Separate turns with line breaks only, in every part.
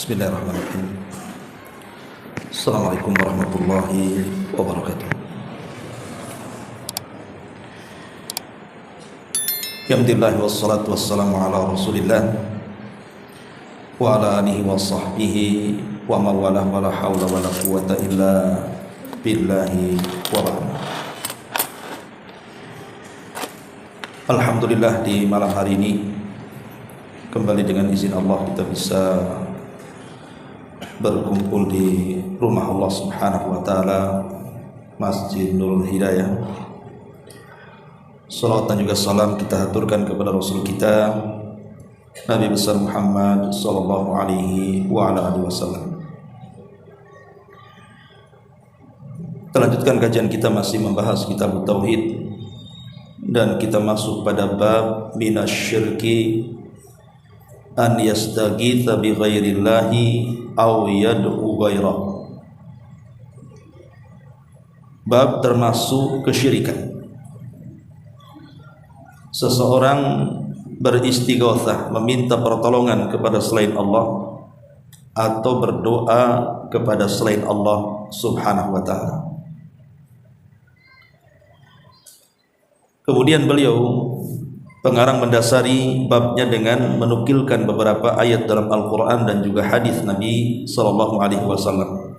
Bismillahirrahmanirrahim. Assalamualaikum warahmatullahi wabarakatuh. Alhamdulillah wassalatu wassalamu ala Rasulillah wa ala alihi wa sahbihi wa mawalah wa la hawla wa la quwwata illa billahi wa ba'd. Alhamdulillah, di malam hari ini kembali dengan izin Allah kita bisa berkumpul di rumah Allah Subhanahu wa taala, Masjid Nurul Hidayah. Salawat dan juga salam kita haturkan kepada Rasul kita Nabi besar Muhammad sallallahu alaihi wa ala alihi wasallam. Kita lanjutkan kajian kita, masih membahas kitab tauhid, dan kita masuk pada bab minasyirki an yastaghitha bi ghairillahi aw yad'u ghairah. Bab termasuk kesyirikan. Seseorang beristighatsah, meminta pertolongan kepada selain Allah atau berdoa kepada selain Allah Subhanahu wa taala. Kemudian beliau pengarang mendasari babnya dengan menukilkan beberapa ayat dalam Al-Quran dan juga hadis Nabi sallallahu alaihi wasallam.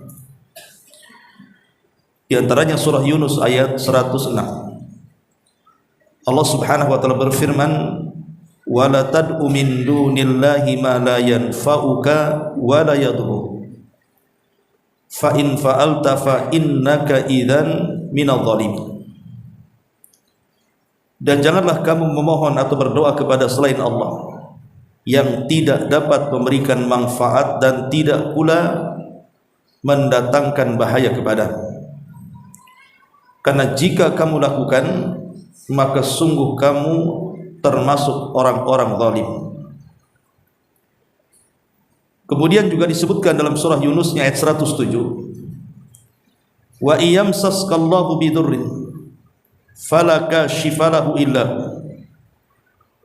Di antaranya surah Yunus ayat 106. Allah Subhanahu wa taala berfirman, "Wa la tad'u min dunillahi ma la yanfa'uka wa la yadhurruka. Fa in fa'alta fa innaka idzan minadh dhalimin." Dan janganlah kamu memohon atau berdoa kepada selain Allah yang tidak dapat memberikan manfaat dan tidak pula mendatangkan bahaya kepadamu. Karena jika kamu lakukan, maka sungguh kamu termasuk orang-orang zalim. Kemudian juga disebutkan dalam surah Yunus ayat 107, "Wa iyamsaskallahu bidurrin fala kashifa lahu illa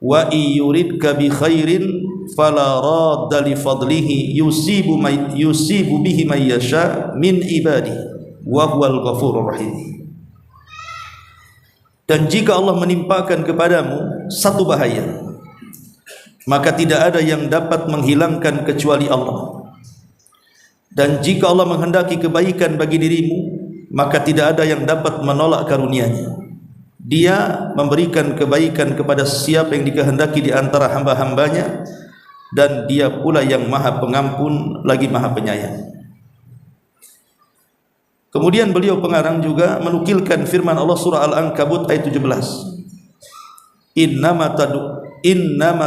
wa yuridka bi khairin fala radda li fadlihi yusibu bihi man yasha min ibadihi wa huwal ghafurur rahim." Dan jika Allah menimpakan kepadamu satu bahaya, maka tidak ada yang dapat menghilangkan kecuali Allah. Dan jika Allah menghendaki kebaikan bagi dirimu, maka tidak ada yang dapat menolak karunia-Nya. Dia memberikan kebaikan kepada siapa yang dikehendaki di antara hamba-hambanya, dan Dia pula yang Maha Pengampun lagi Maha Penyayang. Kemudian beliau pengarang juga menukilkan firman Allah surah Al-Ankabut ayat 17, Innama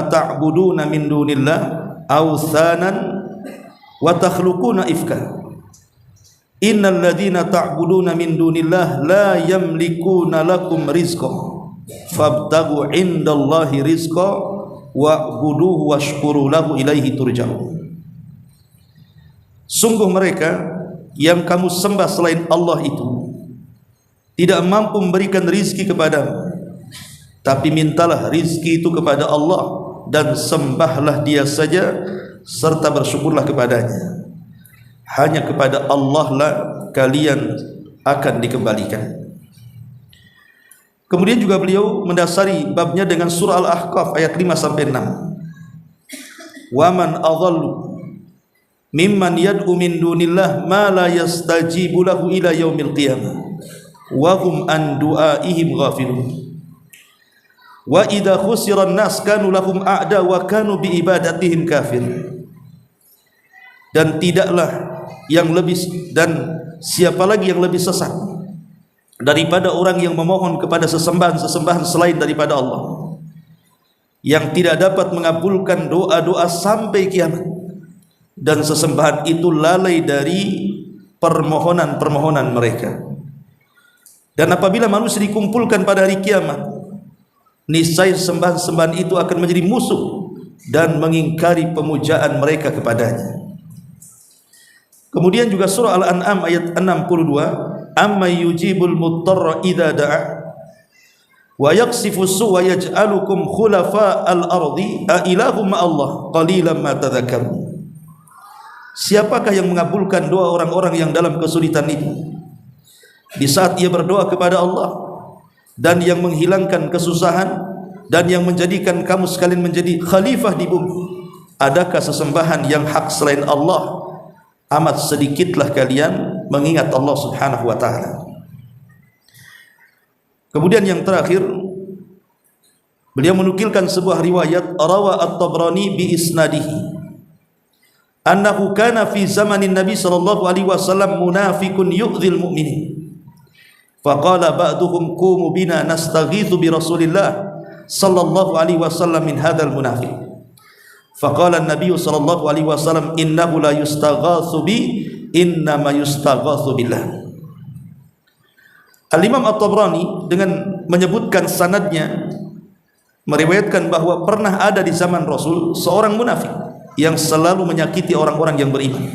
ta'buduna min dunillah awthanan wa takhluquna ifka. Innal ladzina ta'buduna min dunillah la yamlikuna lakum rizqa fabtagu indallahi rizqa wa'buduhu washkuru lahu ilaihi turja'un. Sungguh mereka yang kamu sembah selain Allah itu tidak mampu memberikan rizki kepadamu, tapi mintalah rizki itu kepada Allah dan sembahlah Dia saja serta bersyukurlah kepadanya. Hanya kepada Allah lah kalian akan dikembalikan. Kemudian juga beliau mendasari babnya dengan surah Al-Ahqaf ayat 5-6. Wa man adhallu mimman yad'u min dunillah ma la yastajibu lahu ila yaumil qiyamah wa hum an du'aihim ghafilun. Wa idza khusira an-nas kanu lahum a'da wa kanu bi ibadatihim kafir. Dan tidaklah yang lebih, dan siapa lagi yang lebih sesat daripada orang yang memohon kepada sesembahan selain daripada Allah, yang tidak dapat mengabulkan doa-doa sampai kiamat, dan sesembahan itu lalai dari permohonan-permohonan mereka. Dan apabila manusia dikumpulkan pada hari kiamat, niscaya sembahan-sembahan itu akan menjadi musuh dan mengingkari pemujaan mereka kepadanya. Kemudian juga surah Al-An'am ayat 62, amma yujibul muttarra idza da'a wa yaksifu su'a yaj'alukum khulafa al-ardi a ilahum ma Allah qalilan ma tadhakkarun. siapakah yang mengabulkan doa orang-orang yang dalam kesulitan itu di saat ia berdoa kepada Allah, dan yang menghilangkan kesusahan, dan yang menjadikan kamu sekalian menjadi khalifah di bumi? Adakah sesembahan yang hak selain Allah? Amat sedikitlah kalian mengingat Allah subhanahu wa ta'ala. Kemudian yang terakhir, beliau menukilkan sebuah riwayat rawa at-Tabrani bi isnadihi annahu kana fi zamanin Nabi sallallahu alaihi wasallam munafiqun yu'dhil mu'minin faqala ba'duhum qumu bina nastaghithu bi Rasulillah sallallahu alaihi wasallam min hadzal munafiq faqala an-nabiy sallallahu alaihi wasallam innahu la yustaghatsu bi innama yustaghatsu billah. Al-Imam At-Tabrani dengan menyebutkan sanadnya meriwayatkan bahwa pernah ada di zaman Rasul seorang munafik yang selalu menyakiti orang-orang yang beriman.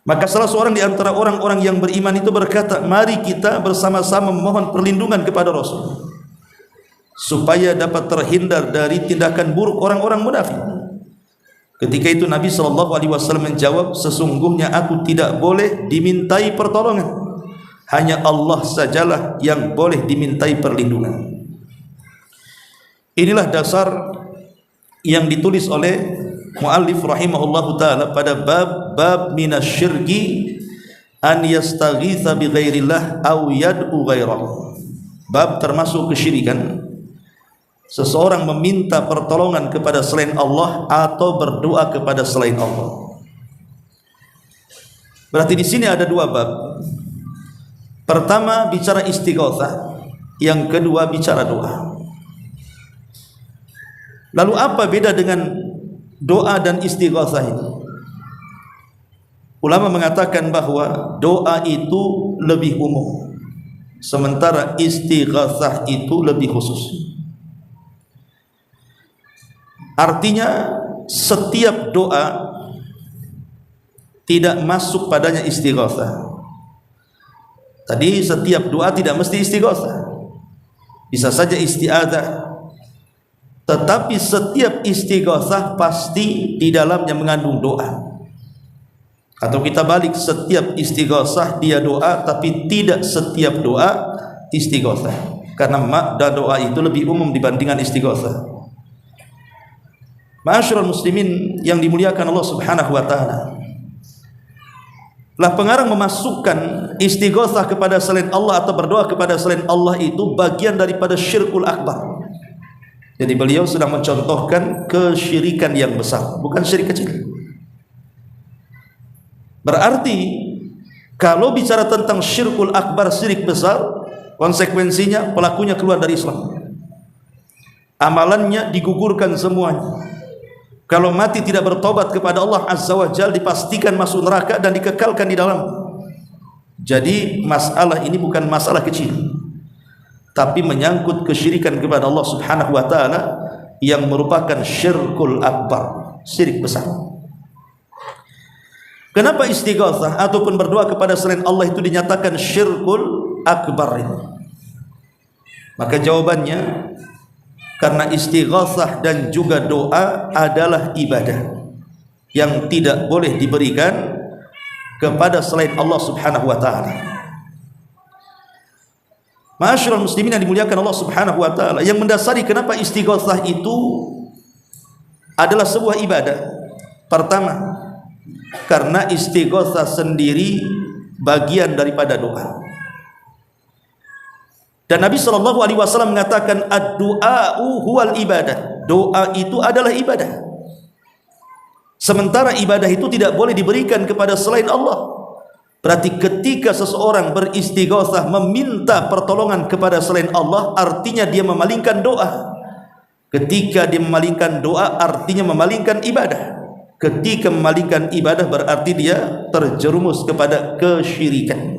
Maka salah seorang di antara orang-orang yang beriman itu berkata, mari kita bersama-sama memohon perlindungan kepada Rasul supaya dapat terhindar dari tindakan buruk orang-orang munafik. Ketika itu Nabi SAW menjawab, sesungguhnya aku tidak boleh dimintai pertolongan, hanya Allah sajalah yang boleh dimintai perlindungan. Inilah dasar yang ditulis oleh muallif rahimahullahu taala pada bab minasyirki an yastaghitsa bi ghairillah aw yad'u ghairahu. Bab termasuk kesyirikan seseorang meminta pertolongan kepada selain Allah atau berdoa kepada selain Allah. Berarti di sini ada dua bab. Pertama bicara istighatsah, yang kedua bicara doa. Lalu apa beda dengan doa dan istighatsah itu? Ulama mengatakan bahwa doa itu lebih umum, sementara istighatsah itu lebih khusus. Artinya setiap doa tidak masuk padanya istighatsah. Tadi setiap doa tidak mesti istighatsah, bisa saja isti'adzah. Tetapi setiap istighatsah pasti di dalamnya mengandung doa. Atau kita balik, setiap istighatsah dia doa, tapi tidak setiap doa istighatsah, karena makna doa itu lebih umum dibandingkan istighatsah. Ma'asyiral muslimin yang dimuliakan Allah Subhanahu wa taala, lah pengarang memasukkan istighatsah kepada selain Allah atau berdoa kepada selain Allah itu bagian daripada syirkul akbar. Jadi beliau sedang mencontohkan kesyirikan yang besar, bukan syirik kecil. Berarti kalau bicara tentang syirkul akbar, syirik besar, konsekuensinya pelakunya keluar dari Islam, amalannya digugurkan semuanya. Kalau mati tidak bertobat kepada Allah Azza wa Jalla, dipastikan masuk neraka dan dikekalkan di dalam. Jadi masalah ini bukan masalah kecil, tapi menyangkut kesyirikan kepada Allah Subhanahu wa taala yang merupakan syirkul akbar, syirik besar. Kenapa istighatsah ataupun berdoa kepada selain Allah itu dinyatakan syirkul akbar ini? Maka jawabannya, karena istighatsah dan juga doa adalah ibadah yang tidak boleh diberikan kepada selain Allah Subhanahu wa taala. Ma'asyiral muslimin yang dimuliakan Allah Subhanahu wa taala, yang mendasari kenapa istighatsah itu adalah sebuah ibadah. Pertama, karena istighatsah sendiri bagian daripada doa. Dan Nabi SAW mengatakan ad-du'a'u huwal ibadah. Doa itu adalah ibadah. Sementara ibadah itu tidak boleh diberikan kepada selain Allah. Berarti ketika seseorang beristighatsah, meminta pertolongan kepada selain Allah, artinya dia memalingkan doa. Ketika dia memalingkan doa, artinya memalingkan ibadah. Ketika memalingkan ibadah, berarti dia terjerumus kepada kesyirikan.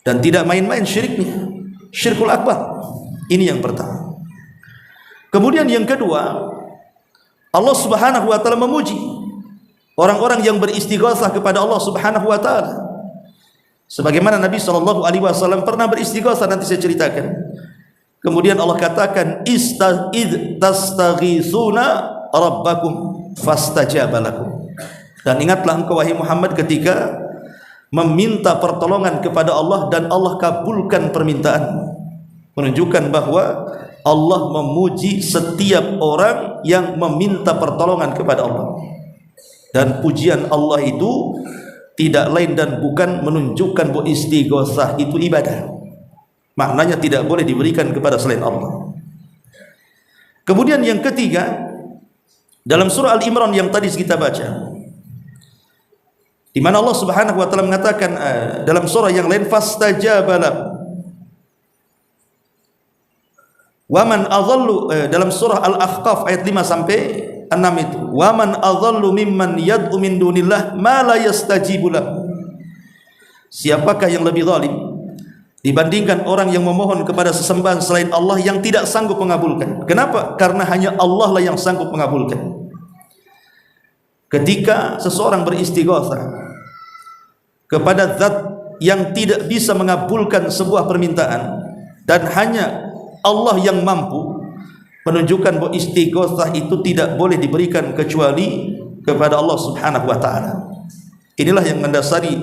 Dan tidak main-main syiriknya, syirkul akbar. Ini yang pertama. Kemudian yang kedua, Allah Subhanahu wa taala memuji orang-orang yang beristighatsah kepada Allah Subhanahu wa taala. Sebagaimana Nabi SAW pernah beristighatsah, nanti saya ceritakan. Kemudian Allah katakan, id tastaghitsuna rabbakum fastajaba lakum. Dan ingatlah engkau wahai Muhammad ketika meminta pertolongan kepada Allah dan Allah kabulkan permintaan, menunjukkan bahwa Allah memuji setiap orang yang meminta pertolongan kepada Allah. Dan pujian Allah itu tidak lain dan bukan menunjukkan bahwa istighosah itu ibadah. Maknanya tidak boleh diberikan kepada selain Allah. Kemudian yang ketiga, dalam surah Al-Imran yang tadi kita baca, di mana Allah Subhanahu wa taala mengatakan dalam surah yang lain, fastajaba lahu. Wa man adhallu, dalam surah Al-Ahqaf ayat 5 sampai 6 itu, wa man adhallu mimman yad'u min dunillah ma la yastajibu lahu. Siapakah yang lebih zalim dibandingkan orang yang memohon kepada sesembahan selain Allah yang tidak sanggup mengabulkan? Kenapa? Karena hanya Allah lah yang sanggup mengabulkan. Ketika seseorang beristighosah kepada zat yang tidak bisa mengabulkan sebuah permintaan dan hanya Allah yang mampu, menunjukkan bahwa istighosah itu tidak boleh diberikan kecuali kepada Allah Subhanahu wa taala. Inilah yang mendasari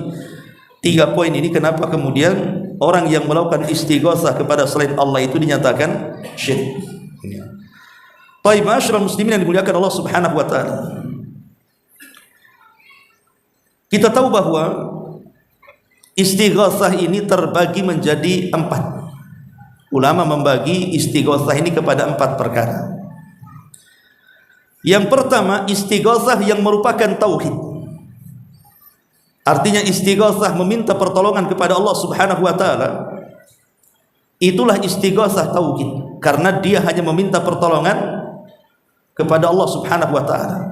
3 poin ini, kenapa kemudian orang yang melakukan istighosah kepada selain Allah itu dinyatakan syirik. Baik, ma'asyiral muslimin yang dimuliakan Allah Subhanahu wa taala. Kita tahu bahwa istighosah ini terbagi menjadi 4. Ulama membagi istighosah ini kepada 4 perkara. Yang pertama, istighosah yang merupakan tauhid. Artinya istighosah meminta pertolongan kepada Allah Subhanahu wa taala. Itulah istighosah tauhid, karena dia hanya meminta pertolongan kepada Allah Subhanahu wa taala.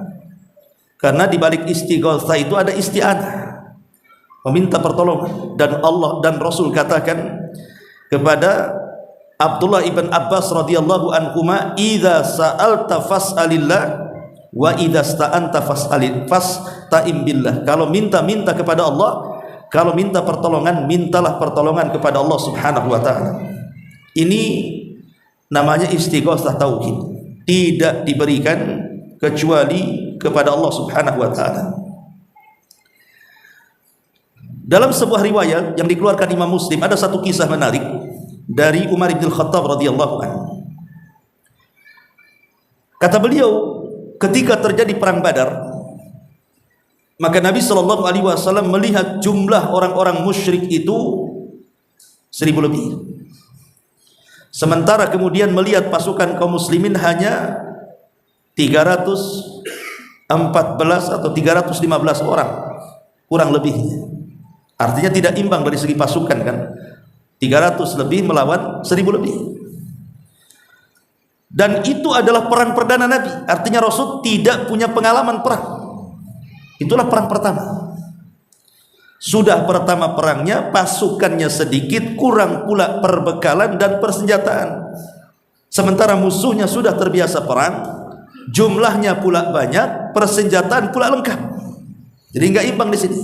Karena di balik istighosah itu ada isti'anah, meminta pertolongan. Dan Allah dan Rasul katakan kepada Abdullah ibn Abbas radhiyallahu anhuma, idza sa'alta fas'alillah wa idza sta'anta fasta'in billah. Kalau minta kepada Allah, kalau minta pertolongan, mintalah pertolongan kepada Allah Subhanahu wa taala. Ini namanya istighosah tauhid, tidak diberikan kecuali kepada Allah Subhanahu wa taala. Dalam sebuah riwayat yang dikeluarkan Imam Muslim, ada satu kisah menarik dari Umar bin Khattab radhiyallahu anhu. Kata beliau, ketika terjadi perang Badar, maka Nabi sallallahu alaihi wasallam melihat jumlah orang-orang musyrik itu 1000 lebih. Sementara kemudian melihat pasukan kaum muslimin hanya 314 atau 315 orang kurang lebihnya. Artinya tidak imbang dari segi pasukan kan, 300 lebih melawan 1000 lebih. Dan itu adalah perang perdana Nabi, artinya Rasul tidak punya pengalaman perang. Itulah perang pertama. Sudah pertama perangnya, pasukannya sedikit, kurang pula perbekalan dan persenjataan. Sementara musuhnya sudah terbiasa perang, jumlahnya pula banyak, persenjataan pula lengkap. Jadi enggak imbang di sini.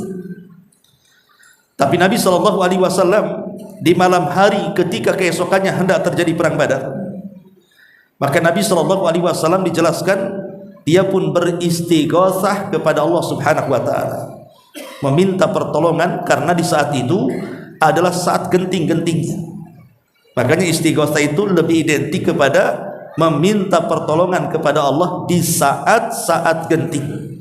Tapi Nabi SAW di malam hari ketika keesokannya hendak terjadi perang Badar, maka Nabi SAW dijelaskan dia pun beristighosah kepada Allah Subhanahu wa taala, meminta pertolongan, karena di saat itu adalah saat genting-gentingnya. Makanya istighosah itu lebih identik kepada meminta pertolongan kepada Allah di saat-saat genting.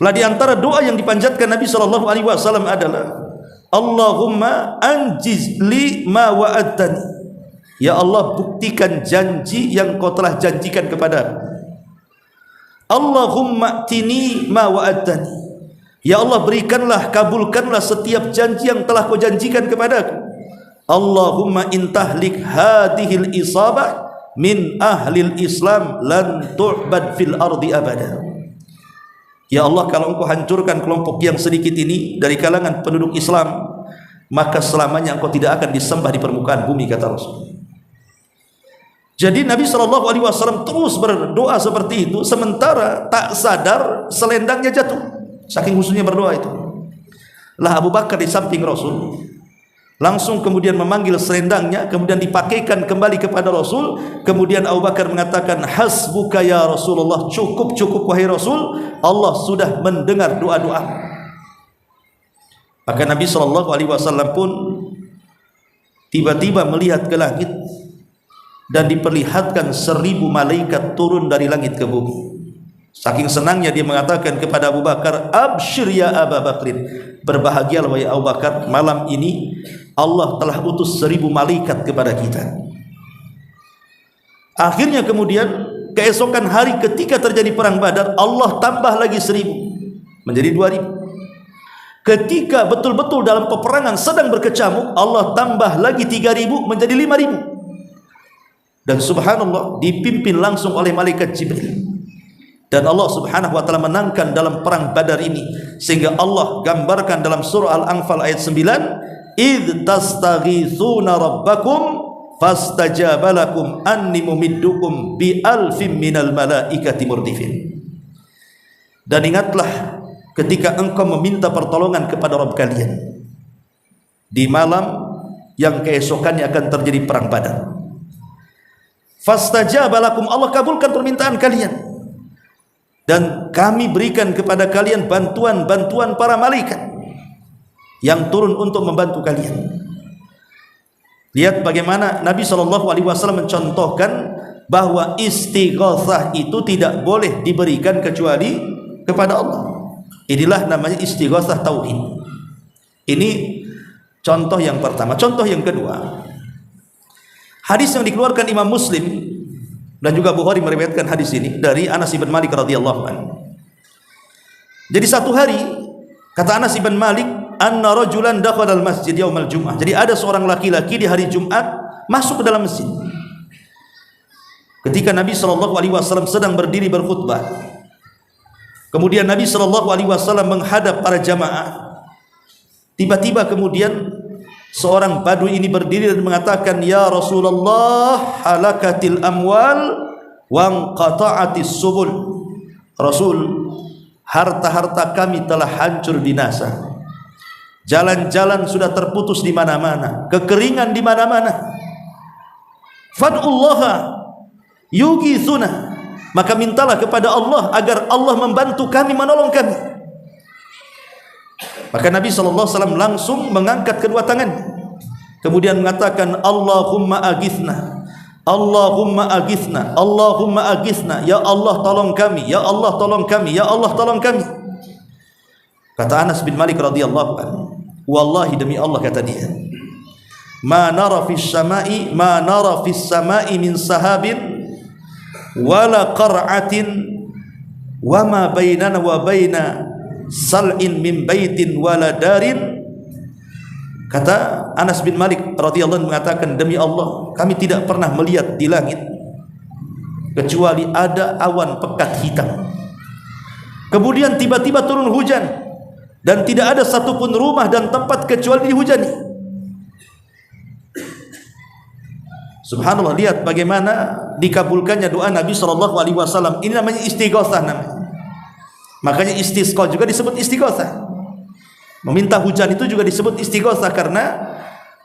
Lah di antara doa yang dipanjatkan Nabi sallallahu alaihi wasallam adalah Allahumma anjiz li ma wa'adtani. Ya Allah, buktikan janji yang kau telah janjikan kepadaku. Allahumma tini ma wa'adtani. Ya Allah, berikanlah, kabulkanlah setiap janji yang telah kau janjikan kepadaku. Allahumma intahlik hadhil isabah min ahlil Islam lan tu'bad fil ardi abada. Ya Allah, kalau engkau hancurkan kelompok yang sedikit ini dari kalangan penduduk Islam, maka selamanya engkau tidak akan disembah di permukaan bumi, kata Rasul. Jadi Nabi SAW terus berdoa seperti itu, sementara tak sadar selendangnya jatuh, saking khususnya berdoa itu. Lah Abu Bakar di samping Rasul, langsung kemudian memanggil selendangnya, kemudian dipakaikan kembali kepada Rasul. Kemudian Abu Bakar mengatakan, hasbuka ya Rasulullah, cukup wahai Rasul, Allah sudah mendengar doa-doa. Maka Nabi SAW pun tiba-tiba melihat ke langit dan diperlihatkan 1000 malaikat turun dari langit ke bumi. Saking senangnya dia mengatakan kepada Abu Bakar, absyir ya Abu Bakrin, berbahagialah wahai Abu Bakar, malam ini Allah telah utus 1000 malaikat kepada kita. Akhirnya kemudian keesokan hari ketika terjadi perang Badar, Allah tambah lagi 1000 menjadi 2000. Ketika betul-betul dalam peperangan sedang berkecamuk, Allah tambah lagi 3000 menjadi 5000. Dan subhanallah dipimpin langsung oleh malaikat Jibril. Dan Allah subhanahu wa ta'ala menangkan dalam perang Badar ini. Sehingga Allah gambarkan dalam surah Al-Anfal ayat 9, idh tastaghithuna rabbakum fastajaba lakum anni mumiddukum bi alfim minal malaikati murdifin. Dan ingatlah ketika engkau meminta pertolongan kepada Rabb kalian di malam yang keesokannya akan terjadi perang Badar. Fastajaba lakum, Allah kabulkan permintaan kalian. Dan kami berikan kepada kalian bantuan para malaikat yang turun untuk membantu kalian. Lihat bagaimana Nabi SAW mencontohkan bahwa istighatsah itu tidak boleh diberikan kecuali kepada Allah. Inilah namanya istighatsah tauhid. Ini contoh yang pertama. Contoh yang kedua, hadis yang dikeluarkan Imam Muslim dan juga Bukhari meriwayatkan hadis ini dari Anas bin Malik radhiyallahu anhu. Jadi satu hari, kata Anas bin Malik, anna rajulan dakhala al-masjid yaumal jum'ah. Jadi ada seorang laki-laki di hari Jumat masuk ke dalam masjid. Ketika Nabi SAW sedang berdiri berkhutbah, kemudian Nabi SAW menghadap para jamaah. Tiba-tiba kemudian seorang badui ini berdiri dan mengatakan, ya Rasulullah, halakatil amwal wanqata'atis subul. Rasul, harta-harta kami telah hancur binasa. Jalan-jalan sudah terputus di mana-mana, kekeringan di mana-mana. Fad'ullaha yughithuna, maka mintalah kepada Allah agar Allah membantu kami, menolong kami. Maka Nabi SAW langsung mengangkat kedua tangannya, kemudian mengatakan, Allahumma aghithna, Allahumma aghithna, Allahumma aghithna, ya Allah tolong kami, ya Allah tolong kami, ya Allah tolong kami. Kata Anas bin Malik radhiyallahu anhu, wallahi demi Allah, kata dia, ma nara fis samai min sahabin wala qar'atin wa ma bainana wa baina sal'in min baitin wala darin. Kata Anas bin Malik radhiyallahu anhu mengatakan, demi Allah, kami tidak pernah melihat di langit kecuali ada awan pekat hitam, kemudian tiba-tiba turun hujan, dan tidak ada satupun rumah dan tempat kecuali dihujani. Subhanallah, lihat bagaimana dikabulkannya doa Nabi SAW. Ini namanya istighatsah namanya. Makanya istisqa juga disebut istighatsah. Meminta hujan itu juga disebut istighatsah, karena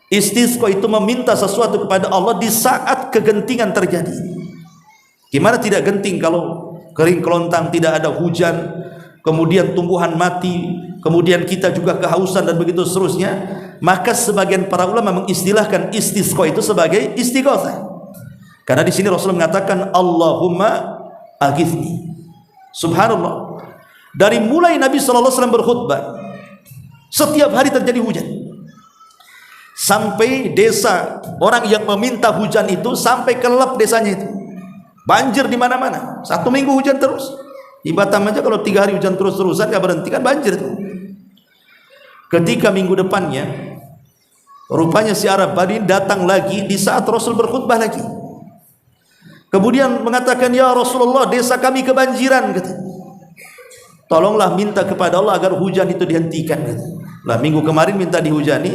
istisqa itu meminta sesuatu kepada Allah di saat kegentingan terjadi. Gimana tidak genting kalau kering kelontang, tidak ada hujan, kemudian tumbuhan mati, kemudian kita juga kehausan dan begitu seterusnya. Maka sebagian para ulama mengistilahkan istisqa itu sebagai istighatsah. Karena di sini Rasul mengatakan Allahumma aghithni. Subhanallah. Dari mulai Nabi SAW berkhutbah, setiap hari terjadi hujan, sampai desa orang yang meminta hujan itu sampai kelap desanya itu, banjir di mana-mana. 1 minggu hujan terus. Di Batam aja kalau 3 hari hujan terus-terusan gak berhenti, kan banjir itu. Ketika minggu depannya, rupanya si Arab Badui datang lagi di saat Rasul berkhutbah lagi. Kemudian mengatakan, ya Rasulullah, desa kami kebanjiran, kata. Tolonglah minta kepada Allah agar hujan itu dihentikan. Lah minggu kemarin minta dihujani,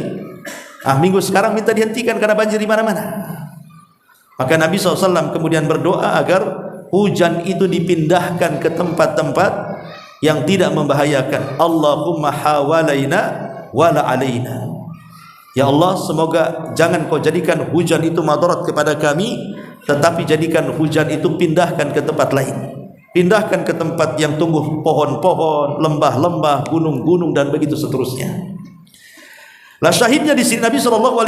minggu sekarang minta dihentikan karena banjir di mana-mana. Maka Nabi SAW kemudian berdoa agar hujan itu dipindahkan ke tempat-tempat yang tidak membahayakan. Allahumma hawalaina wala alaina. Ya Allah, semoga jangan kau jadikan hujan itu madarat kepada kami, tetapi jadikan hujan itu pindahkan ke tempat lain. Pindahkan ke tempat yang tumbuh pohon-pohon, lembah-lembah, gunung-gunung, dan begitu seterusnya. Lah syahidnya di sini Nabi SAW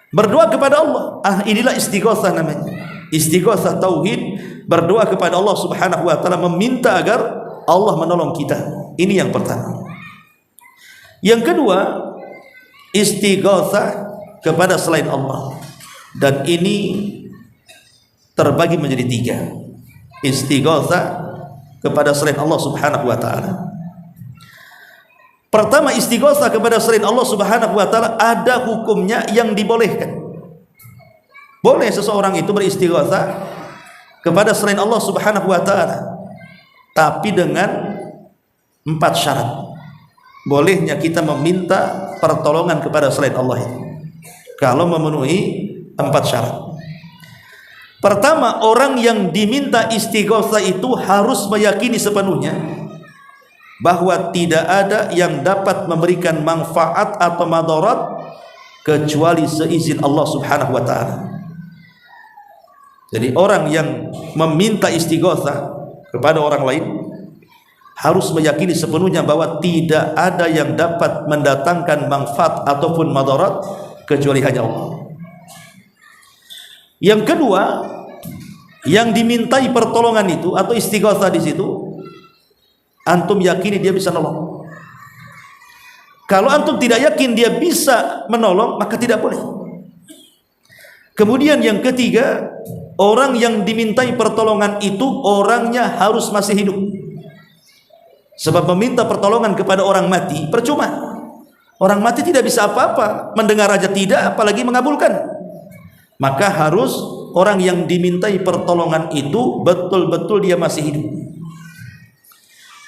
berdoa kepada Allah. Inilah istighatsah namanya. Istighatsah tauhid, berdoa kepada Allah Subhanahu wa taala, meminta agar Allah menolong kita. Ini yang pertama. Yang kedua, istighatsah kepada selain Allah, dan ini terbagi menjadi tiga. Istighatsah kepada selain Allah Subhanahu wa taala. Pertama, istighatsah kepada selain Allah Subhanahu wa taala ada hukumnya yang dibolehkan. Boleh seseorang itu beristighatsah kepada selain Allah Subhanahu wa taala, tapi dengan 4 syarat. Bolehnya kita meminta pertolongan kepada selain Allah itu kalau memenuhi 4 syarat. Pertama, orang yang diminta istighatsah itu harus meyakini sepenuhnya bahwa tidak ada yang dapat memberikan manfaat atau madarat kecuali seizin Allah Subhanahu wa taala. Jadi orang yang meminta istighatsah kepada orang lain harus meyakini sepenuhnya bahwa tidak ada yang dapat mendatangkan manfaat ataupun madarat kecuali hanya Allah. Yang kedua, yang dimintai pertolongan itu atau istighatsah di situ, antum yakini dia bisa nolong. Kalau antum tidak yakin dia bisa menolong, maka tidak boleh. Kemudian yang ketiga, orang yang dimintai pertolongan itu orangnya harus masih hidup. Sebab meminta pertolongan kepada orang mati percuma. Orang mati tidak bisa apa-apa, mendengar aja tidak, apalagi mengabulkan. Maka harus orang yang dimintai pertolongan itu betul-betul dia masih hidup.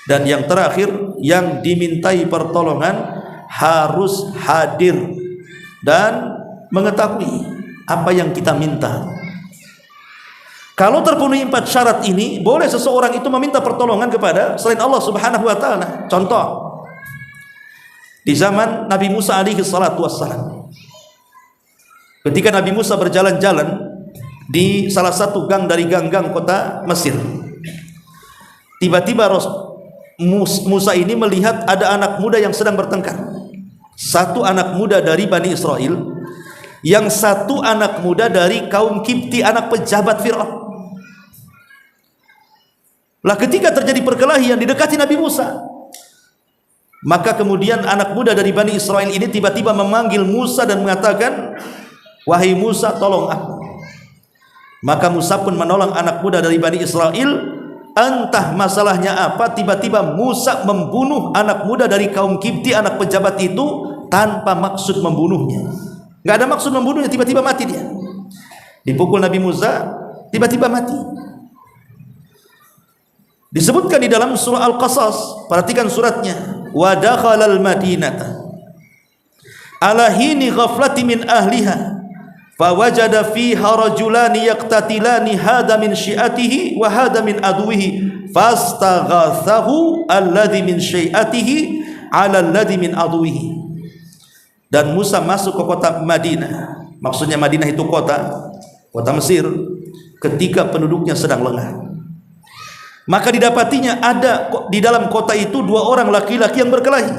Dan yang terakhir, yang dimintai pertolongan harus hadir dan mengetahui apa yang kita minta. Kalau terpenuhi 4 syarat ini, boleh seseorang itu meminta pertolongan kepada selain Allah Subhanahu wa taala. Contoh, di zaman Nabi Musa alaihi salatu wassalam, ketika Nabi Musa berjalan-jalan di salah satu gang dari gang-gang kota Mesir, tiba-tiba Musa ini melihat ada anak muda yang sedang bertengkar. Satu anak muda dari Bani Israel, yang satu anak muda dari kaum Kipti, anak pejabat Fir'aun. Lah ketika terjadi perkelahian didekati Nabi Musa, maka kemudian anak muda dari Bani Israel ini tiba-tiba memanggil Musa dan mengatakan, "Wahai Musa, tolong aku." Maka Musa pun menolong anak muda dari Bani Israel. Entah masalahnya apa, tiba-tiba Musa membunuh anak muda dari kaum Kipti, anak pejabat itu, tanpa maksud membunuhnya. Gak ada maksud membunuhnya, tiba-tiba mati dia. Dipukul Nabi Musa, tiba-tiba mati. Disebutkan di dalam surah Al-Qasas, perhatikan suratnya, wa dakhalal madinata ala hini ghaflati min ahliha fawajada fiha rajulani yaqtatilani hada min syi'atihi wa hada min aduwihi fastaghathahu alladhi min syi'atihi ala alladhi min aduwihi. Dan Musa masuk ke kota Madinah, maksudnya Madinah itu kota Mesir, ketika penduduknya sedang lengah. Maka didapatinya ada di dalam kota itu 2 orang laki-laki yang berkelahi,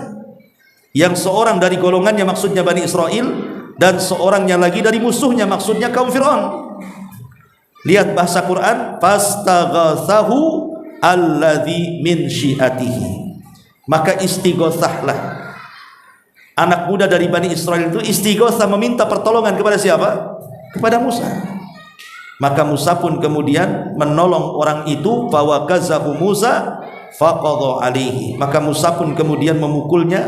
yang seorang dari golongannya maksudnya Bani Israel, dan seorangnya lagi dari musuhnya maksudnya kaum Fir'aun. Lihat bahasa Quran, fastaghathahu alladhi min syi'atihi. Maka istighatsahlah anak muda dari Bani Israel itu, istighatsah meminta pertolongan kepada siapa? Kepada Musa. Maka Musa pun kemudian menolong orang itu, fawakazahu Musa faqadha alaihi. Maka Musa pun kemudian memukulnya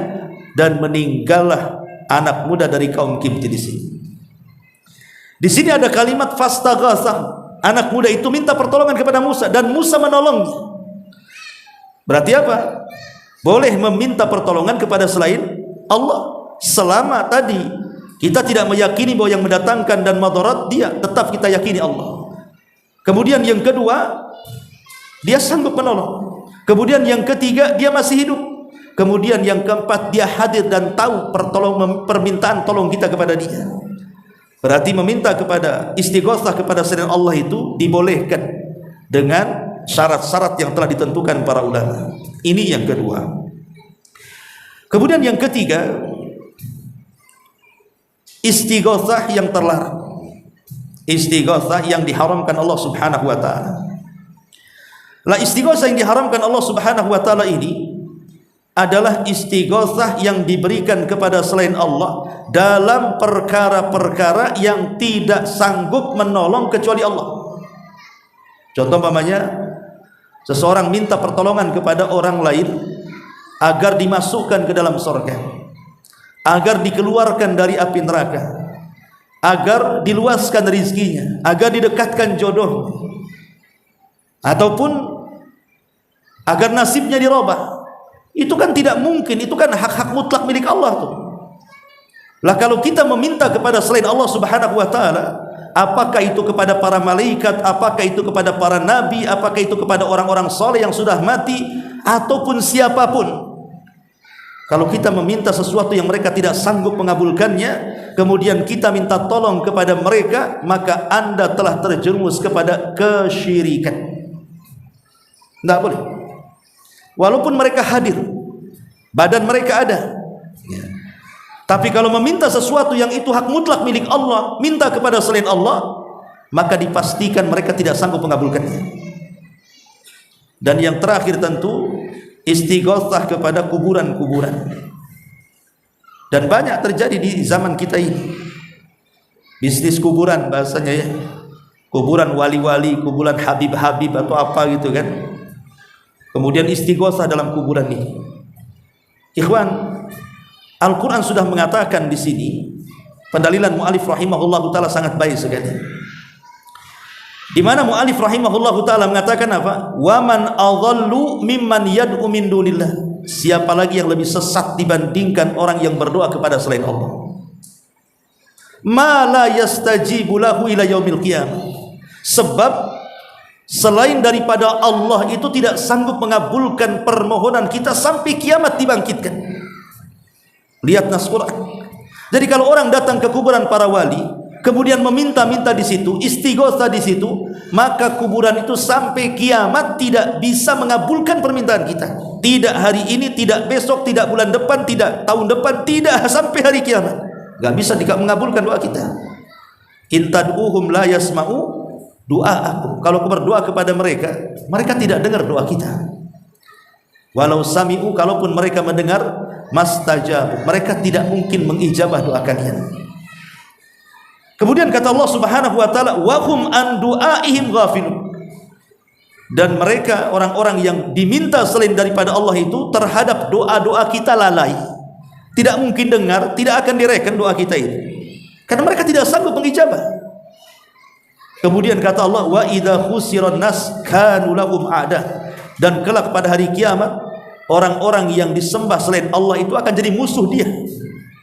dan meninggallah anak muda dari kaum Kipti di sini. Di sini ada kalimat fastaghatsah. Anak muda itu minta pertolongan kepada Musa dan Musa menolongnya. Berarti apa? Boleh meminta pertolongan kepada selain Allah selama tadi kita tidak meyakini bahwa yang mendatangkan dan madarat dia, tetap kita yakini Allah. Kemudian yang kedua, dia sanggup menolong. Kemudian yang ketiga, dia masih hidup. Kemudian yang keempat, dia hadir dan tahu permintaan tolong kita kepada dia. Berarti meminta kepada istighatsah kepada selain Allah itu dibolehkan dengan syarat-syarat yang telah ditentukan para ulama. Ini yang kedua. Kemudian yang ketiga, istighatsah yang terlarang. Istighatsah yang diharamkan Allah Subhanahu wa taala. La istighatsah yang diharamkan Allah Subhanahu wa taala ini adalah istighatsah yang diberikan kepada selain Allah dalam perkara-perkara yang tidak sanggup menolong kecuali Allah. Contoh umpamanya, seseorang minta pertolongan kepada orang lain agar dimasukkan ke dalam surga, agar dikeluarkan dari api neraka, agar diluaskan rezekinya, agar didekatkan jodoh, ataupun agar nasibnya dirubah. Itu kan tidak mungkin, itu kan hak-hak mutlak milik Allah tuh. Lah kalau kita meminta kepada selain Allah Subhanahu wa taala, apakah itu kepada para malaikat, apakah itu kepada para nabi, apakah itu kepada orang-orang saleh yang sudah mati, ataupun siapapun, kalau kita meminta sesuatu yang mereka tidak sanggup mengabulkannya, kemudian kita minta tolong kepada mereka, maka Anda telah terjerumus kepada kesyirikan. Tidak boleh. Walaupun mereka hadir, badan mereka ada, tapi kalau meminta sesuatu yang itu hak mutlak milik Allah, minta kepada selain Allah, maka dipastikan mereka tidak sanggup mengabulkannya. Dan yang terakhir tentu istighatsah kepada kuburan-kuburan. Dan banyak terjadi di zaman kita ini. Bisnis kuburan bahasanya ya. Kuburan wali-wali, kuburan habib-habib atau apa gitu kan. Kemudian istighatsah dalam kuburan ini. Ikhwan, Al-Quran sudah mengatakan di sini, pendalilan mu'alif rahimahullahu ta'ala sangat baik sekali. Di mana mu'alif rahimahullahu ta'ala mengatakan apa? Wa man adhallu mimman yad'u min dunillah. Siapa lagi yang lebih sesat dibandingkan orang yang berdoa kepada selain Allah? Ma la yastajibu lahu ila yaumil qiyamah. Sebab selain daripada Allah itu tidak sanggup mengabulkan permohonan kita sampai kiamat dibangkitkan. Lihat nas Quran. Jadi kalau orang datang ke kuburan para wali, kemudian meminta-minta di situ, istighatsah di situ, maka kuburan itu sampai kiamat tidak bisa mengabulkan permintaan kita. Tidak hari ini, tidak besok, tidak bulan depan, tidak tahun depan, tidak sampai hari kiamat. Gak bisa mengabulkan doa kita. In tad'uhum la yasma'u doa aku. Kalau aku berdoa kepada mereka, mereka tidak dengar doa kita. Walau sami'u, kalaupun mereka mendengar, mastajab, mereka tidak mungkin mengijabah doa kalian. Kemudian kata Allah Subhanahu wa taala, wa hum an du'aihim ghafilun. Dan mereka orang-orang yang diminta selain daripada Allah itu terhadap doa-doa kita lalai. Tidak mungkin dengar, tidak akan direken doa kita itu. Karena mereka tidak sanggup mengijabah. Kemudian kata Allah, wa idza khusiran nas kanu lahum a'da. Dan kelak pada hari kiamat, orang-orang yang disembah selain Allah itu akan jadi musuh dia.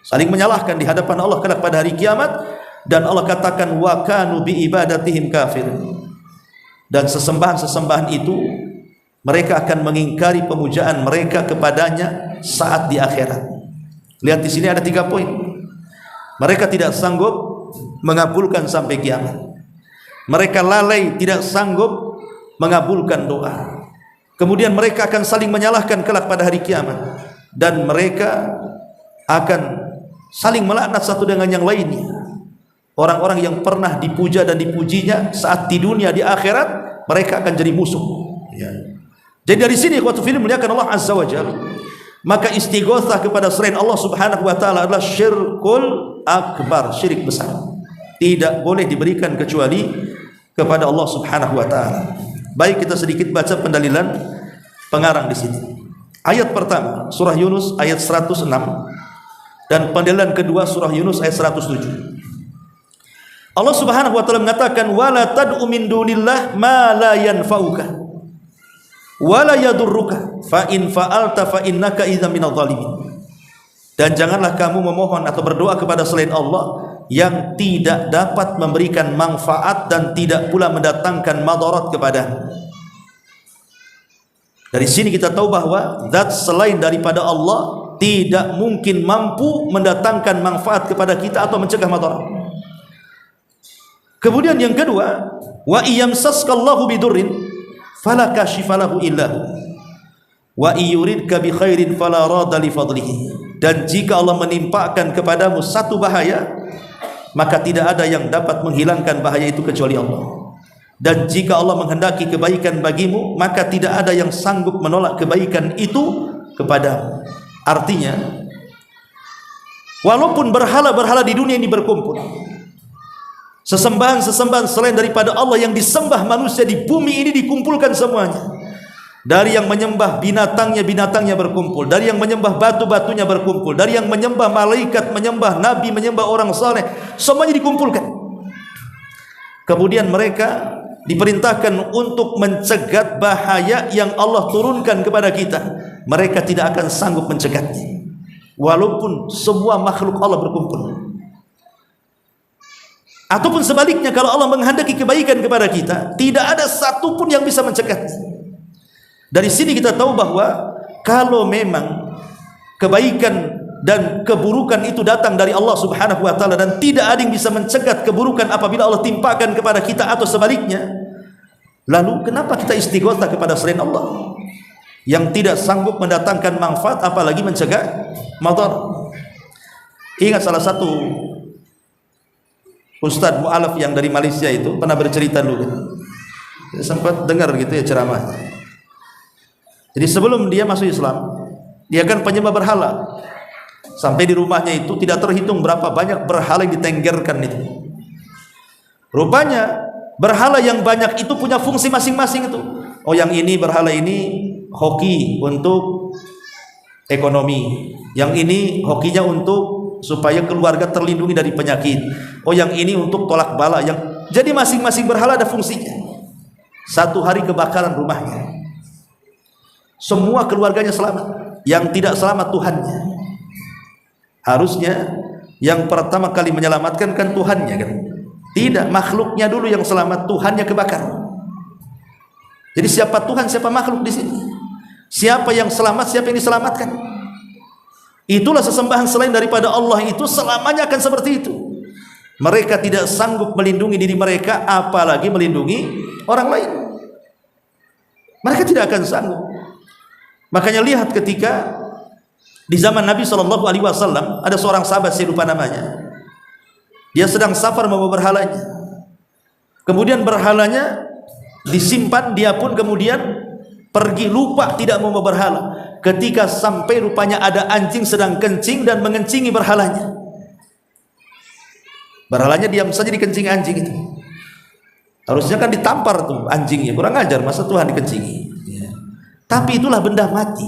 Saling menyalahkan di hadapan Allah kelak pada hari kiamat. Dan Allah katakan wa kanu bi ibadatihim kafir. Dan sesembahan-sesembahan itu mereka akan mengingkari pemujaan mereka kepadanya saat di akhirat. Lihat di sini ada 3 poin. Mereka tidak sanggup mengabulkan sampai kiamat. Mereka lalai, tidak sanggup mengabulkan doa. Kemudian mereka akan saling menyalahkan kelak pada hari kiamat. Dan mereka akan saling melaknat satu dengan yang lainnya. Orang-orang yang pernah dipuja dan dipujinya saat di dunia, di akhirat, mereka akan jadi musuh. Ya. Jadi dari sini ikhwatu fillah muliakan Allah Azza wa Jalla, maka istighatsah kepada selain Allah Subhanahu wa taala adalah syirkul akbar, syirik besar. Tidak boleh diberikan kecuali kepada Allah Subhanahu wa taala. Baik, kita sedikit baca pendalilan pengarang di sini. Ayat pertama surah Yunus ayat 106 dan pendalilan kedua surah Yunus ayat 107. Allah Subhanahu wa taala mengatakan wala tad'u min dunillah ma la yanfa'uka wala yadurruka fa in fa'alta fa innaka idzan minadh dhalimin. Dan janganlah kamu memohon atau berdoa kepada selain Allah yang tidak dapat memberikan manfaat dan tidak pula mendatangkan madarat kepada. Dari sini kita tahu bahwa zat selain daripada Allah tidak mungkin mampu mendatangkan manfaat kepada kita atau mencegah madarat. Kemudian yang kedua, wa iyamsaskallahu bidurrin fala kashifalahu illahu wa iyuridka bi khairin fala radda li fadlihi. Dan jika Allah menimpakan kepadamu satu bahaya, maka tidak ada yang dapat menghilangkan bahaya itu kecuali Allah. Dan jika Allah menghendaki kebaikan bagimu, maka tidak ada yang sanggup menolak kebaikan itu kepadamu. Artinya, walaupun berhala-berhala di dunia ini berkumpul, sesembahan-sesembahan selain daripada Allah yang disembah manusia di bumi ini dikumpulkan semuanya. Dari yang menyembah binatangnya berkumpul, dari yang menyembah batu-batunya berkumpul, dari yang menyembah malaikat, menyembah nabi, menyembah orang saleh, semuanya dikumpulkan. Kemudian mereka diperintahkan untuk mencegat bahaya yang Allah turunkan kepada kita. Mereka tidak akan sanggup mencegahnya, walaupun semua makhluk Allah berkumpul. Ataupun sebaliknya, kalau Allah menghendaki kebaikan kepada kita, tidak ada satupun yang bisa mencegahnya. Dari sini kita tahu bahwa kalau memang kebaikan dan keburukan itu datang dari Allah Subhanahu wa taala dan tidak ada yang bisa mencegat keburukan apabila Allah timpakan kepada kita atau sebaliknya, lalu kenapa kita istighotsah kepada selain Allah yang tidak sanggup mendatangkan manfaat apalagi mencegah madarat? Ingat salah satu Ustadz mu'alaf yang dari Malaysia itu pernah bercerita dulu, saya sempat dengar gitu ya ceramah. Jadi sebelum dia masuk Islam, dia kan penyembah berhala. Sampai di rumahnya itu tidak terhitung berapa banyak berhala yang ditenggerkan itu. Rupanya berhala yang banyak itu punya fungsi masing-masing itu. Oh, yang ini berhala ini hoki untuk ekonomi, yang ini hokinya untuk supaya keluarga terlindungi dari penyakit. Oh, yang ini untuk tolak bala. Jadi masing-masing berhala ada fungsinya. Satu hari kebakaran rumahnya, semua keluarganya selamat, yang tidak selamat Tuhannya. Harusnya yang pertama kali menyelamatkan kan Tuhannya kan? Tidak, makhluknya dulu yang selamat, Tuhannya kebakar. Jadi siapa Tuhan, siapa makhluk di sini? Siapa yang selamat, siapa yang diselamatkan? Itulah sesembahan selain daripada Allah itu selamanya akan seperti itu. Mereka tidak sanggup melindungi diri mereka, apalagi melindungi orang lain. Mereka tidak akan sanggup. Makanya lihat ketika di zaman Nabi SAW ada seorang sahabat, saya lupa namanya. Dia sedang safar membawa berhalanya. Kemudian berhalanya disimpan, dia pun kemudian pergi lupa tidak mau berhala. Ketika sampai rupanya ada anjing sedang kencing dan mengencingi berhalanya. Berhalanya diam saja dikencing anjing itu. Harusnya kan ditampar tuh anjingnya, kurang ajar, masa Tuhan dikencingi. Tapi itulah benda mati.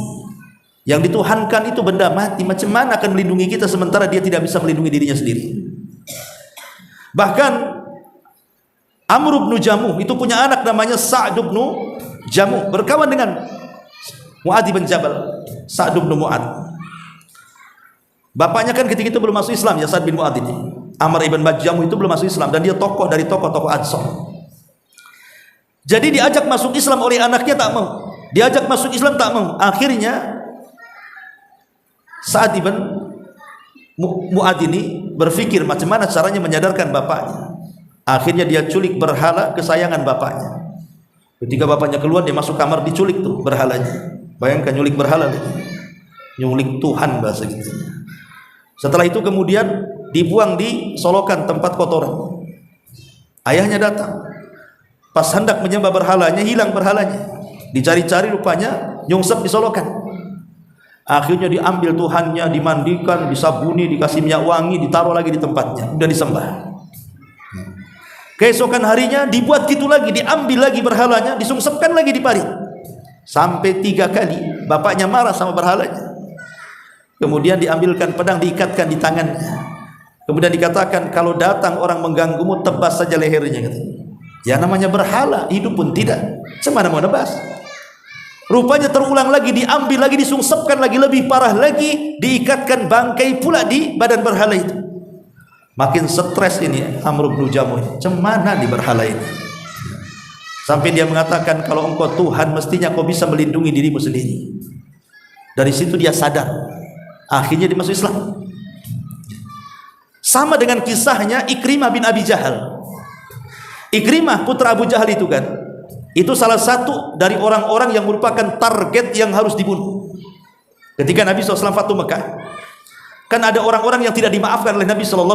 Yang dituhankan itu benda mati. Macam mana akan melindungi kita sementara dia tidak bisa melindungi dirinya sendiri? Bahkan Amr bin Jamuh itu punya anak namanya Sa'd bin Jamuh, berkawan dengan Mu'adz bin Jabal. Sa'd bin Mu'adz, bapaknya kan ketika itu belum masuk Islam ya, Sa'd bin Mu'adz ini. Amr ibn Jamuh itu belum masuk Islam dan dia tokoh dari tokoh-tokoh Ansor. Jadi diajak masuk Islam oleh anaknya, tak mau. Diajak masuk Islam tak mau. Akhirnya Sa'd bin Mu'adz ini berpikir macam mana caranya menyadarkan bapaknya. Akhirnya dia culik berhala kesayangan bapaknya. Ketika bapaknya keluar, dia masuk kamar, diculik tuh berhalanya. Bayangkan nyulik berhala, nyulik Tuhan bahasa gitu. Setelah itu kemudian dibuang di solokan tempat kotoran. Ayahnya datang, pas hendak menyembah berhalanya, hilang berhalanya. Dicari-cari, rupanya nyungsep di solokan. Akhirnya diambil Tuhannya, dimandikan, disabuni, dikasih minyak wangi, ditaruh lagi di tempatnya, udah disembah. Keesokan harinya dibuat gitu lagi, diambil lagi berhalanya, disungsepkan lagi di parit. Sampai 3 kali. Bapaknya marah sama berhalanya. Kemudian diambilkan pedang, diikatkan di tangannya. Kemudian dikatakan, kalau datang orang mengganggumu, tebas saja lehernya. Ya namanya berhala, hidup pun tidak. Semana mau nebas. Rupanya terulang lagi, diambil lagi, disungsepkan lagi, lebih parah lagi, diikatkan bangkai pula di badan berhala itu. Makin stres ini Amr bin Jamuh, cemana di berhala ini. Sampai dia mengatakan, kalau engkau Tuhan mestinya kau bisa melindungi dirimu sendiri. Dari situ dia sadar, akhirnya dia masuk Islam. Sama dengan kisahnya Ikrimah bin Abi Jahal. Ikrimah putra Abu Jahal itu kan, itu salah satu dari orang-orang yang merupakan target yang harus dibunuh. Ketika Nabi SAW Fatu Mekah, kan ada orang-orang yang tidak dimaafkan oleh Nabi SAW.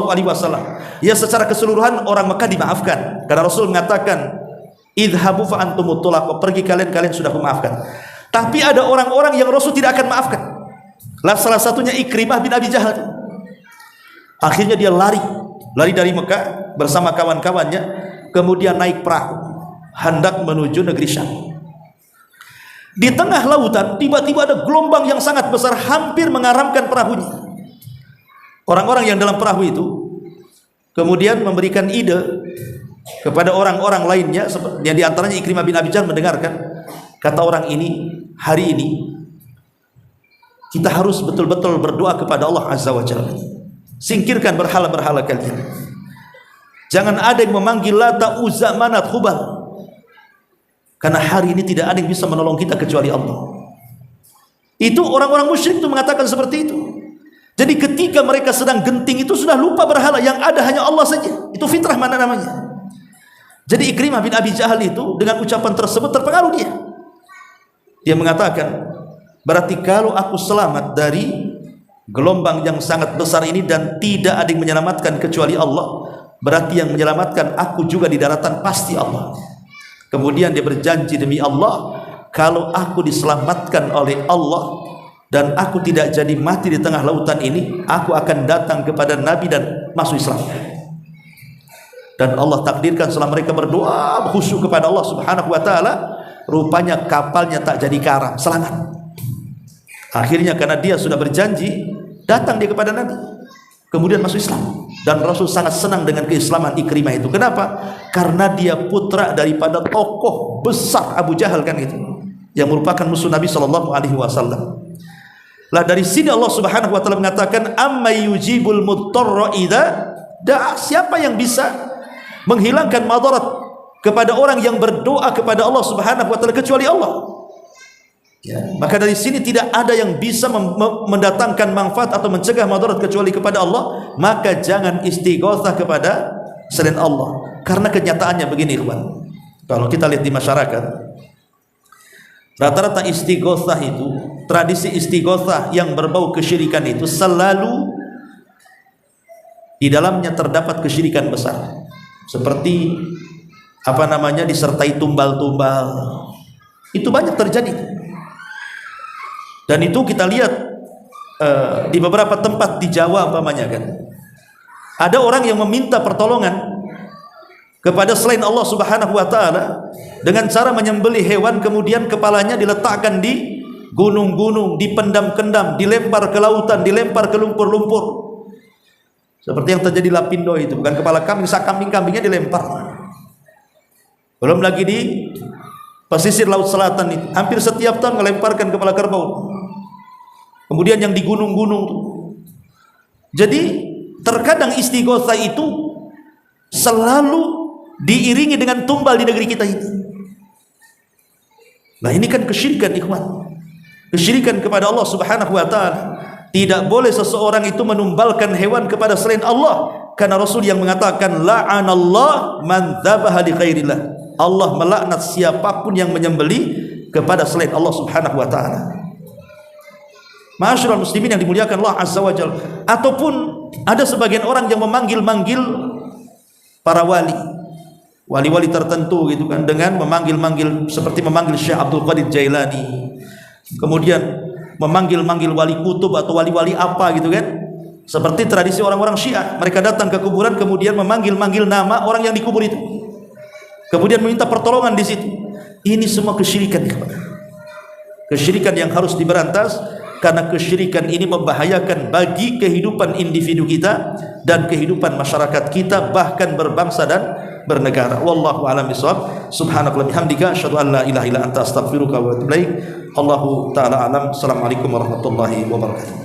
Ya, secara keseluruhan orang Mekah dimaafkan, karena Rasul mengatakan, idhabu fa antumut tulaq, pergi kalian sudah kumaafkan. Tapi ada orang-orang yang Rasul tidak akan maafkan. Lah, salah satunya Ikrimah bin Abi Jahal. Akhirnya dia lari dari Mekah bersama kawan-kawannya, kemudian naik perahu hendak menuju negeri Syam. Di tengah lautan tiba-tiba ada gelombang yang sangat besar, hampir mengaramkan perahunya. Orang-orang yang dalam perahu itu kemudian memberikan ide kepada orang-orang lainnya, yang diantaranya Ikrimah bin Abi Jahal mendengarkan. Kata orang ini, hari ini kita harus betul-betul berdoa kepada Allah Azza wa Jalla. Singkirkan berhala-berhala kalian. Jangan ada yang memanggil Lata, Uzza, Manat, Hubal, karena hari ini tidak ada yang bisa menolong kita kecuali Allah. Itu orang-orang musyrik itu mengatakan seperti itu. Jadi ketika mereka sedang genting itu sudah lupa berhala, yang ada hanya Allah saja. Itu fitrah mana namanya. Jadi Ikrimah bin Abi Jahal itu dengan ucapan tersebut terpengaruh dia. Dia mengatakan, berarti kalau aku selamat dari gelombang yang sangat besar ini dan tidak ada yang menyelamatkan kecuali Allah, berarti yang menyelamatkan aku juga di daratan pasti Allah. Kemudian dia berjanji, demi Allah, kalau aku diselamatkan oleh Allah dan aku tidak jadi mati di tengah lautan ini, aku akan datang kepada Nabi dan masuk Islam. Dan Allah takdirkan setelah mereka berdoa khusyuk kepada Allah Subhanahu wa taala, rupanya kapalnya tak jadi karam, selamat. Akhirnya karena dia sudah berjanji, datang dia kepada Nabi, kemudian masuk Islam. Dan Rasul sangat senang dengan keislaman Ikrimah itu. Kenapa? Karena dia putra daripada tokoh besar Abu Jahal kan itu, yang merupakan musuh Nabi SAW. Lah, dari sini Allah Subhanahu wa taala mengatakan, ammay yujibul mudtarra idza da'a, siapa yang bisa menghilangkan madarat kepada orang yang berdoa kepada Allah Subhanahu wa taala kecuali Allah. Ya, maka dari sini tidak ada yang bisa mendatangkan manfaat atau mencegah madarat kecuali kepada Allah. Maka jangan istighatsah kepada selain Allah. Karena kenyataannya begini, ikhwan. Kalau kita lihat di masyarakat, rata-rata istighatsah itu, tradisi istighatsah yang berbau kesyirikan itu selalu di dalamnya terdapat kesyirikan besar. Seperti disertai tumbal-tumbal. Itu banyak terjadi. Dan itu kita lihat di beberapa tempat di Jawa umpamanya kan, ada orang yang meminta pertolongan kepada selain Allah Subhanahu wa taala dengan cara menyembelih hewan, kemudian kepalanya diletakkan di gunung-gunung, dipendam-kendam, dilempar ke lautan, dilempar ke lumpur-lumpur. Seperti yang terjadi di Lapindo itu, bukan kepala kambing, sak kambing-kambingnya dilempar. Belum lagi di pesisir laut selatan itu, hampir setiap tahun melemparkan kepala kerbau. Kemudian yang di gunung-gunung. Jadi terkadang istighatsah itu selalu diiringi dengan tumbal di negeri kita ini. Nah, ini kan kesyirikan, ikhwan. Kesyirikan kepada Allah Subhanahu wa taala. Tidak boleh seseorang itu menumbalkan hewan kepada selain Allah, karena Rasul yang mengatakan, la'anallah man dzabaha li khairillah. Allah melaknat siapapun yang menyembelih kepada selain Allah Subhanahu wa taala. Ma'asyiral muslimin yang dimuliakan Allah Azza wa Jalla. Ataupun ada sebagian orang yang memanggil-manggil para wali tertentu gitu kan, dengan memanggil-manggil seperti memanggil Syekh Abdul Qadir Jailani, kemudian memanggil-manggil wali kutub atau wali-wali apa gitu kan. Seperti tradisi orang-orang Syiah, mereka datang ke kuburan kemudian memanggil-manggil nama orang yang dikubur itu, kemudian meminta pertolongan di situ. Ini semua kesyirikan. Kesyirikan yang harus diberantas, karena kesyirikan ini membahayakan bagi kehidupan individu kita dan kehidupan masyarakat kita, bahkan berbangsa dan bernegara. Wallahu a'lam bishawab. Subhanakallahumma bihamdika asyhadu an la ilaha illa anta astaghfiruka wa atubu ilaik. Allahu taala alam. Assalamualaikum warahmatullahi wabarakatuh.